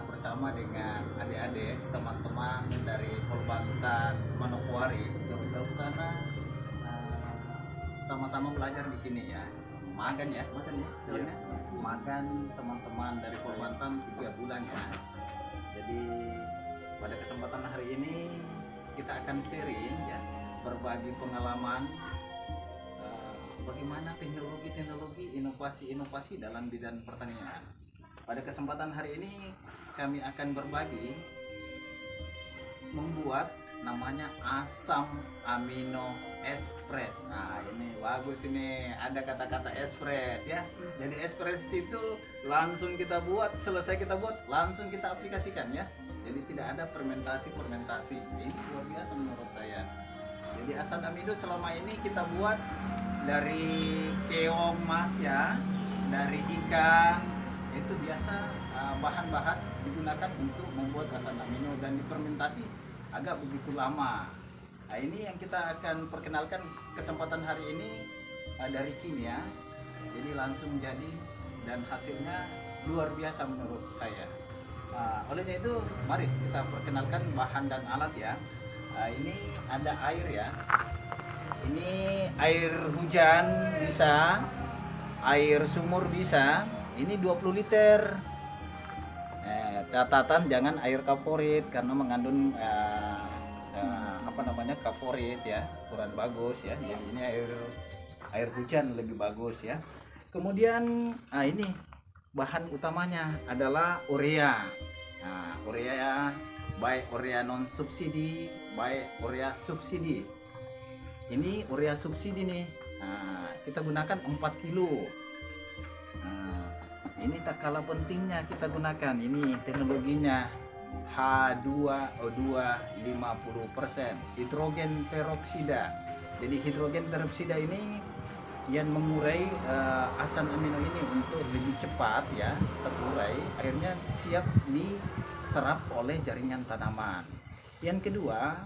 bersama dengan adik-adik teman-teman dari Polbantan Manokwari jauh-jauh sana, sama-sama belajar di sini ya. Magang ya sebenarnya. Magang teman-teman dari Polbantan 3 bulan ya. Jadi pada kesempatan hari ini kita akan sharing ya, berbagi pengalaman bagaimana teknologi-teknologi, inovasi-inovasi dalam bidang pertanian. Pada kesempatan hari ini kami akan berbagi membuat namanya asam amino express. Nah, ini bagus, ini ada kata-kata express ya. Jadi express itu langsung kita buat, selesai kita buat langsung kita aplikasikan ya. Jadi tidak ada fermentasi. Ini luar biasa menurut saya. Jadi asam amino selama ini kita buat dari keong mas ya, dari ikan, itu biasa bahan-bahan digunakan untuk membuat asam amino dan difermentasi agak begitu lama. Nah, ini yang kita akan perkenalkan kesempatan hari ini dari kimia. Jadi langsung jadi dan hasilnya luar biasa menurut saya. Olehnya itu mari kita perkenalkan bahan dan alat ya. Ini ada air ya. Ini air hujan bisa, air sumur bisa. Ini 20 liter. Catatan jangan air kaporit karena mengandung kaporit ya, kurang bagus ya. Jadi ini air hujan lebih bagus ya. Kemudian ini bahan utamanya adalah urea. Nah, urea baik urea non subsidi, baik urea subsidi. Ini urea subsidi nih. Nah, kita gunakan 4 kilo. Nah, ini tak kalah pentingnya kita gunakan ini teknologinya H2O2 50%, hidrogen peroksida. Jadi hidrogen peroksida ini yang mengurai asam amino ini untuk lebih cepat ya terurai, akhirnya siap diserap oleh jaringan tanaman. Yang kedua,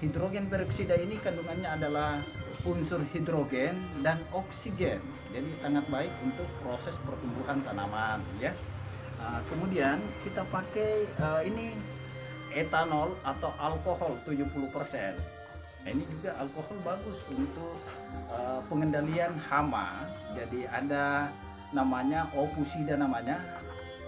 hidrogen peroksida ini kandungannya adalah unsur hidrogen dan oksigen, jadi sangat baik untuk proses pertumbuhan tanaman ya. Kemudian kita pakai ini etanol atau alkohol 70%. Ini juga alkohol bagus untuk pengendalian hama. Jadi ada namanya opusida namanya,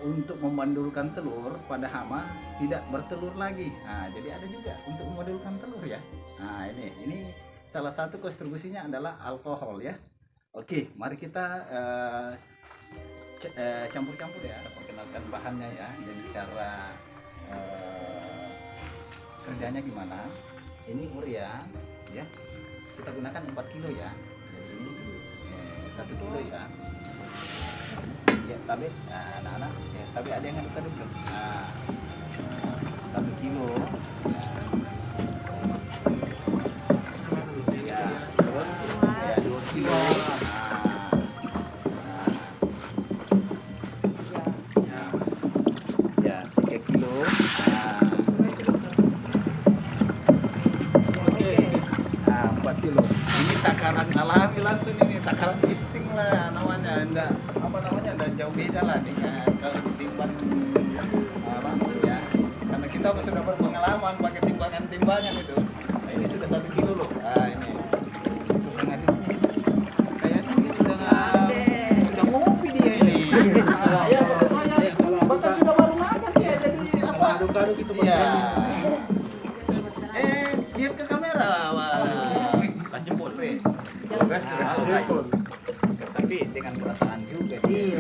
untuk membandulkan telur pada hama tidak bertelur lagi. Nah, jadi ada juga untuk membandulkan telur ya. Nah, ini salah satu kontribusinya adalah alkohol ya. Oke, mari kita campur-campur ya, perkenalkan bahannya ya. Jadi cara kerjanya gimana. Ini urea ya, kita gunakan 4 kilo ya. Jadi ini 1 kilo ya. Ya, tapi anak-anak ya, tapi ada yang kita dulu. 1 kilo ya. Ya, terus ya 2 kilo. Ya 3 kilo. Oke. 4 kilo. Ini takaran alami langsung, ini takaran sistem lah namanya. Enggak enggak jauh beda lah dengan kalau ditimbang langsung ya. Karena kita sudah berpengalaman pakai timbangan itu. Nah, ini sudah 1 kilo loh. Nah, ini untuk pengaduknya. Kayaknya dia sudah ngopi dia ini. Ya, bahkan sudah baru makan ya. Jadi apa? Aduk-aduk itu ya. Lihat ke kamera. Kasih polres. Tapi dengan perasaan juga dia.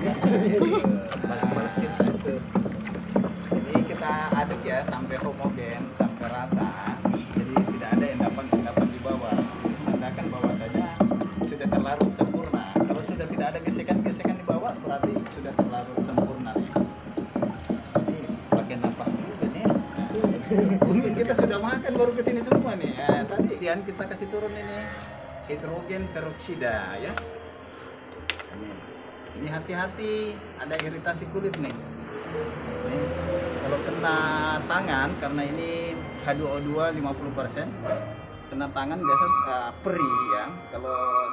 Jadi kita aduk ya sampai homogen, sampai rata. Jadi tidak ada endapan di bawah. Menandakan bahwasanya sudah terlarut sempurna. Kalau sudah tidak ada gesekan-gesekan di bawah, berarti sudah terlarut sempurna nih. Jadi pakai napas juga nih. Mungkin kita sudah makan baru kesini semua nih. Tadi kita kasih turun ini hidrogen peroksida ya. Ini hati-hati, ada iritasi kulit nih. Kalau kena tangan, karena ini H2O2 50%, kena tangan biasa perih ya. Kalau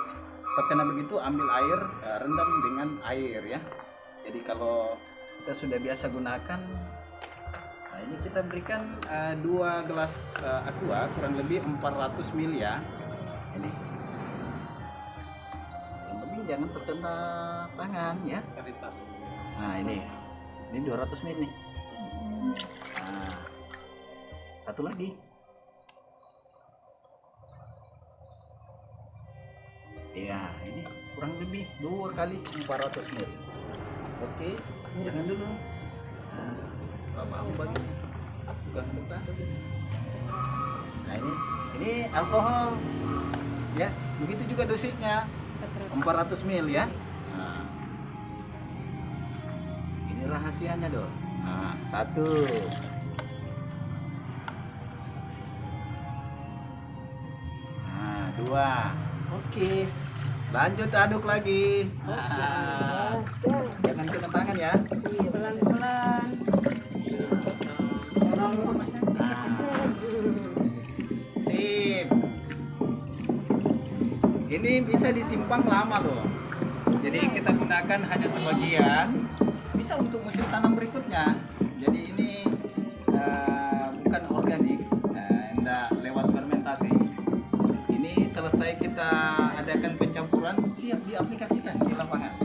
terkena begitu ambil air, rendam dengan air ya. Jadi kalau kita sudah biasa gunakan, Nah, ini kita berikan 2 gelas aqua kurang lebih 400 ml ya. Ini. Yang penting jangan terkena tangan ya. Nah, ini 200 ml nih. Nah, satu lagi. Ya, ini kurang lebih 2 kali 400 ml. Oke, jangan dulu. Nah, mau bagi bukan buka. Nah, ini alkohol ya. Begitu juga dosisnya 400 ml ya. Nah, ini rahasianya dong. Nah, 1. Nah, 2. Oke. Lanjut aduk lagi. Nah, jangan kena tangan ya. Pelan-pelan. Nah, sip. Ini bisa disimpan lama loh. Jadi kita gunakan hanya sebagian. Bisa untuk musim tanam berikutnya. Jadi ini bukan organik, enggak lewat fermentasi. Ini selesai kita adakan pencampuran, siap diaplikasikan di lapangan.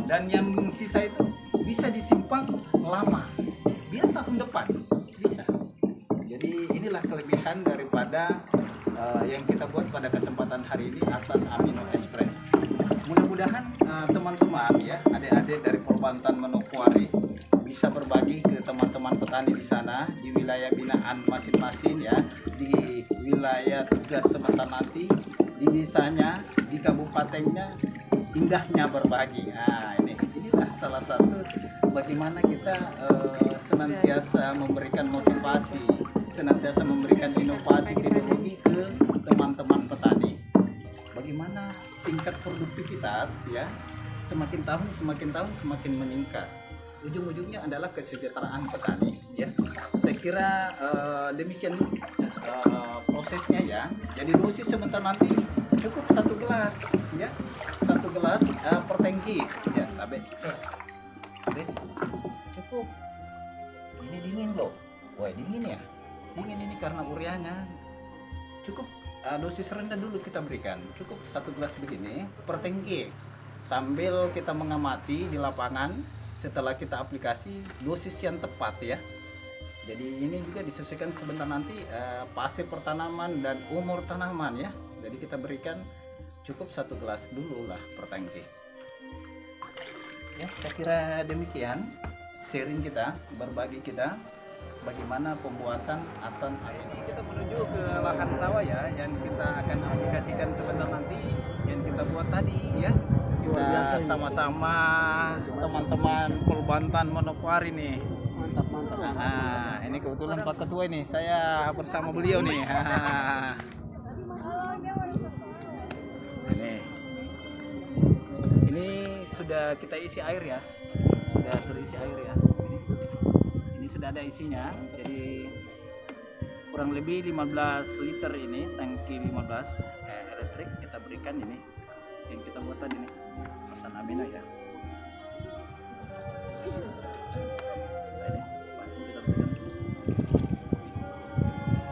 Dan yang sisa itu bisa disimpan lama, biar tahun depan bisa. Jadi inilah kelebihan daripada yang kita buat pada kesempatan hari ini, Assan Amino Express. Mudah-mudahan teman-teman ya, adik-adik dari Perbantan Manokwari bisa berbagi ke teman-teman petani di sana, di wilayah binaan masing-masing ya, di wilayah tugas sebentar nanti, di desanya, di kabupatennya, indahnya berbagi. Nah, inilah salah satu bagaimana kita senantiasa memberikan motivasi, senantiasa memberikan inovasi teknologi ke teman-teman petani. Bagaimana tingkat produktivitas ya semakin tahun semakin meningkat. Ujung-ujungnya adalah kesejahteraan petani ya. Saya kira demikian prosesnya ya. Jadi dosis sebentar nanti cukup 1 gelas ya, 1 gelas per tangki ya. Habis cukup. Ini dingin loh. Wah, dingin ya. Dingin ini karena ureanya. Cukup dosis rendah dulu kita berikan. Cukup 1 gelas begini per tangki. Sambil kita mengamati di lapangan, setelah kita aplikasi dosis yang tepat ya. Jadi ini juga disesuaikan sebentar nanti fase pertanaman dan umur tanaman ya. Jadi kita berikan cukup 1 gelas dulu lah per tangki. Ya, saya kira demikian sharing kita, berbagi kita bagaimana pembuatan Assan Amino. Kita menuju ke lahan sawah ya, yang kita akan aplikasikan sebentar nanti, yang kita buat tadi ya. Kita sama-sama teman-teman Perbantan Manokwari nih. Mantap. Nah, ini kebetulan Pak Ketua ini, saya bersama beliau nih. Ini sudah kita isi air ya, sudah terisi air ya. Ini sudah ada isinya, jadi kurang lebih 15 liter ini, tangki 15 elektrik kita berikan ini, yang kita buat tadi nih, Assan Amino ya. Nah, ini langsung kita berikan.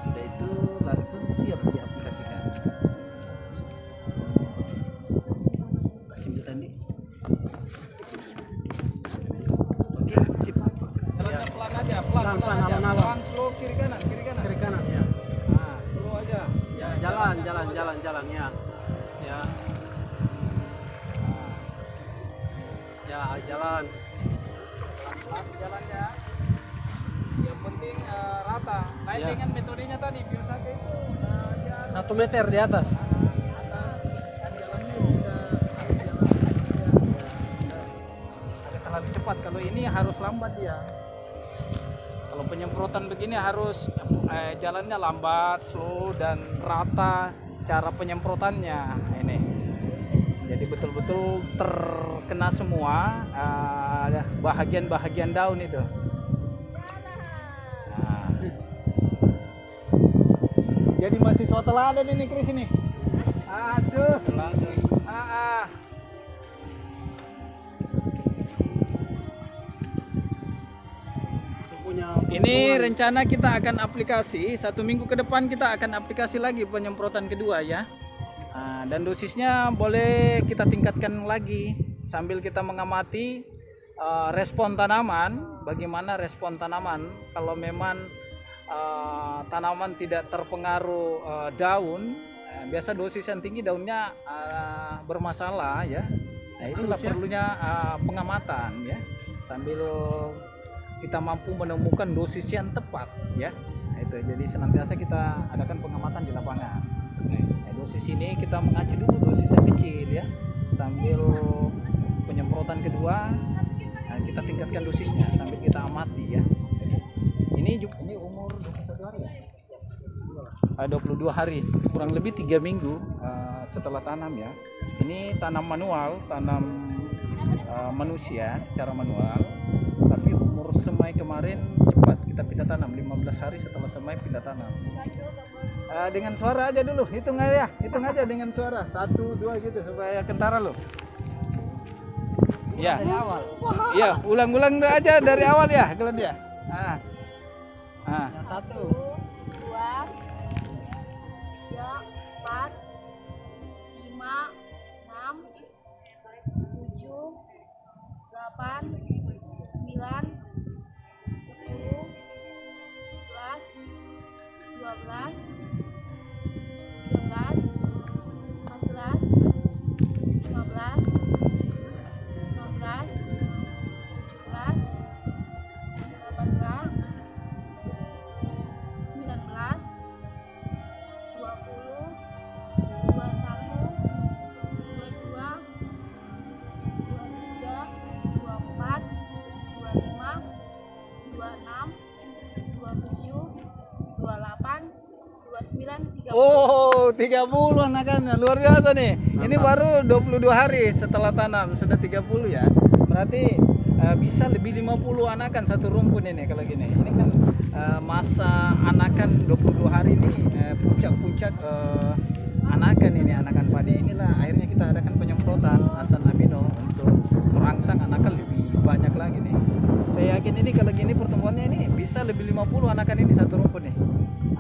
Sudah itu langsung siap diaplikasikan. Simpan nih. Oke, sip. Jalannya pelan aja, pelan aja. Pelan, slow, kiri kanan ya. Nah, slow aja. Ya, jalan ya. Ya. Ya, jalan. Pelan jalannya. Yang penting rata. Lain Ya. dengan metodenya tadi, biosake itu dia 1 meter di atas. atas dan jalannya juga harus jalan agak terlalu cepat. Kalau ini harus lambat dia. Kalau penyemprotan begini harus jalannya lambat, slow dan rata cara penyemprotannya ini. Jadi betul-betul terkena semua bahagian-bahagian daun itu. Nah. Jadi mahasiswa teladan ini Kris ini. Aduh. punya Ini rencana kita akan aplikasi 1 minggu ke depan, kita akan aplikasi lagi penyemprotan kedua ya. Dan dosisnya boleh kita tingkatkan lagi sambil kita mengamati respon tanaman, bagaimana respon tanaman. Kalau memang tanaman tidak terpengaruh daun, biasa dosis yang tinggi daunnya bermasalah ya. Nah itulah perlunya pengamatan ya, sambil kita mampu menemukan dosis yang tepat ya. Nah, itu jadi senantiasa kita adakan pengamatan di lapangan. Nah, dosis ini kita mengacu dulu dosis yang kecil ya, sambil penyemprotan kedua kita tingkatkan dosisnya sambil kita amati ya. Ini umur 21 hari ya? 22 hari, kurang lebih 3 minggu setelah tanam ya. Ini tanam manual, tanam manusia secara manual, tapi umur semai kemarin cepat kita pindah tanam, 15 hari setelah semai pindah tanam. Dengan suara aja dulu, hitung aja dengan suara 1, 2 gitu supaya kentara loh. Ya, iya, ulang-ulang aja dari awal ya, kalau dia. yang 1, 2, 3, 4, 5, 6, 7, 8, 9, 10, 11, 12, 13, 14, 15, 16, 17, 18, 19, 20, 21, 22, 23, 24, 25, 26, 27, 28, 29, 30. Oh, 30 anakannya. Luar biasa nih. Ini baru 22 hari setelah tanam, sudah 30 ya. Berarti bisa lebih 50 anakan satu rumpun ini kalau gini. Ini kan masa anakan 22 hari ini, puncak-puncak anakan ini, anakan padi. Inilah akhirnya kita adakan penyemprotan asam amino untuk merangsang anakan lebih banyak lagi nih. Saya yakin ini kalau gini pertumbuhannya ini bisa lebih 50 anakan ini satu rumpun nih.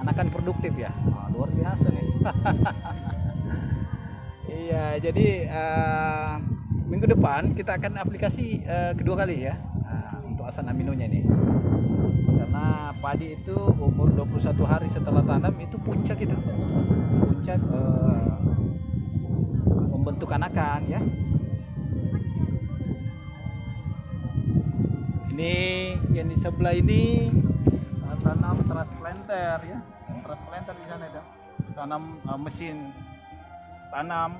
Anakan produktif ya. Luar biasa nih. Iya, jadi minggu depan kita akan aplikasi kedua kali ya untuk asam aminonya ini. Karena padi itu umur 21 hari setelah tanam itu puncak itu. Puncak membentuk anakan ya. Ini yang di sebelah ini tanam transplanter ya. Yang transplanter di sana itu tanam mesin tanam